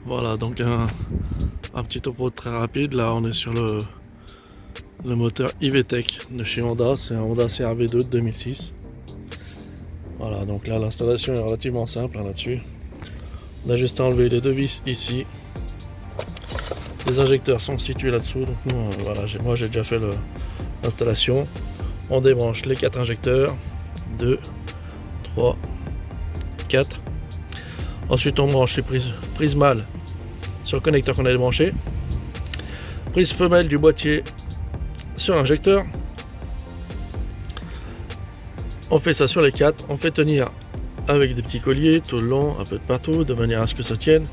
Voilà, donc un petit topo très rapide. Là, on est sur le moteur iVTEC de chez Honda. C'est un Honda CR-V2 de 2006. Voilà, donc là, l'installation est relativement simple là-dessus. On a juste à enlever les deux vis ici. Les injecteurs sont situés là-dessous. Donc nous, voilà, moi j'ai déjà fait l'installation. On débranche les 4 injecteurs. 2, 3, 4. Ensuite, on branche les prises mâles sur le connecteur qu'on a débranché. Prise femelle du boîtier sur l'injecteur. On fait ça sur les 4. On fait tenir avec des petits colliers tout le long, un peu de partout, de manière à ce que ça tienne.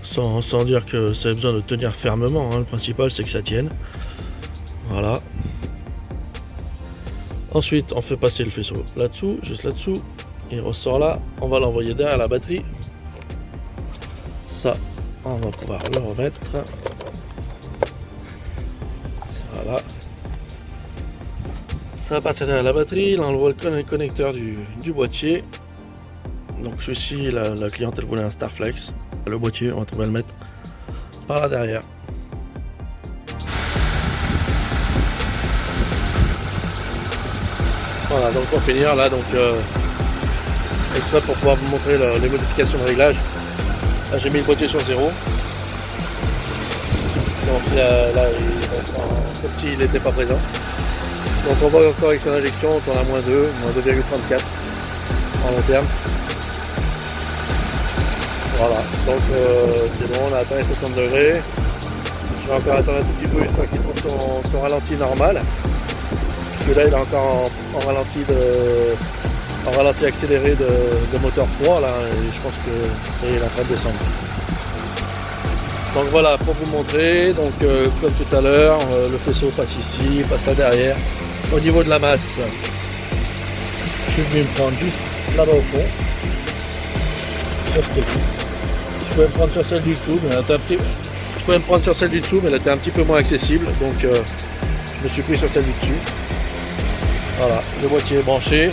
Sans dire que ça a besoin de tenir fermement, hein. Le principal c'est que ça tienne. Voilà. Ensuite, on fait passer le faisceau là-dessous, juste là-dessous. Il ressort là. On va l'envoyer derrière la batterie. Ça, on va pouvoir le remettre. Voilà. Ça va passer derrière la batterie. Là, on voit le connecteur du boîtier. Donc, celui-ci, la cliente, elle voulait un Starflex. Le boîtier, on va trouver à le mettre par là derrière. Voilà, donc pour finir, là, donc extra pour pouvoir vous montrer les modifications de réglage. Là, j'ai mis le boîtier sur 0. Donc là comme s'il n'était pas présent. Donc on voit encore avec son injection, on tourne à moins 2, moins 2,34 en long terme. Voilà, donc c'est bon, on a atteint les 60 degrés. Je vais encore attendre un tout petit peu une fois qu'il trouve son ralenti normal. Parce que là il est encore en ralenti accéléré de moteur 3 là, et je pense que il est en train de descendre. Donc voilà, pour vous montrer, donc comme tout à l'heure, le faisceau passe ici, passe là derrière. Au niveau de la masse, je suis venu me prendre juste là-bas au fond. Je pouvais me prendre sur celle du dessous, mais elle était un petit peu moins accessible, donc je me suis pris sur celle du dessus. Voilà, le boîtier est branché.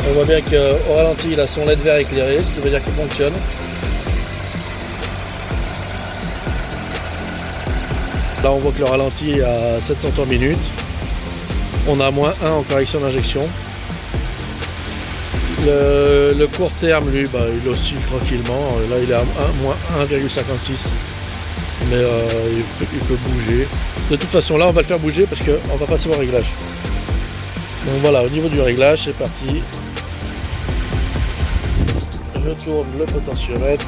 On voit bien qu'au ralenti, il a son LED vert éclairé, ce qui veut dire qu'il fonctionne. Là, on voit que le ralenti est à 700 tours minute. On a moins 1 en correction d'injection. Le court terme, lui, il oscille tranquillement. Là, il est à moins 1,56. Mais il peut bouger. De toute façon, là, on va le faire bouger parce qu'on va passer au réglage. Donc voilà, au niveau du réglage, c'est parti. Je tourne le potentiomètre.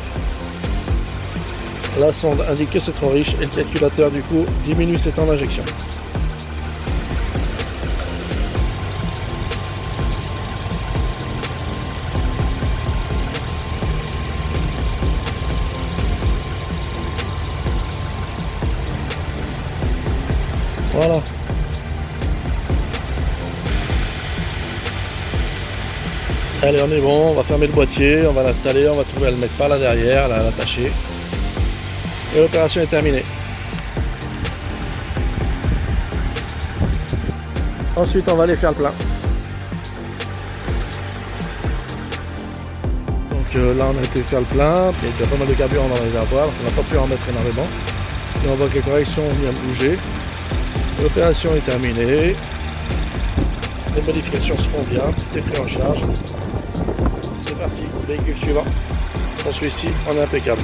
La sonde indique que c'est trop riche et le calculateur du coup diminue ses temps d'injection. Voilà. Allez, on est bon, on va fermer le boîtier, on va l'installer, on va trouver à le mettre par là derrière, là, à l'attacher. Et l'opération est terminée. Ensuite, on va aller faire le plein. Donc là, on a été faire le plein. Il y a déjà pas mal de carburant dans le réservoir, on n'a pas pu en mettre énormément. Et on voit que les corrections viennent bouger. L'opération est terminée. Les modifications se font bien, tout est pris en charge. C'est parti, véhicule suivant. Celui-ci, on est impeccable.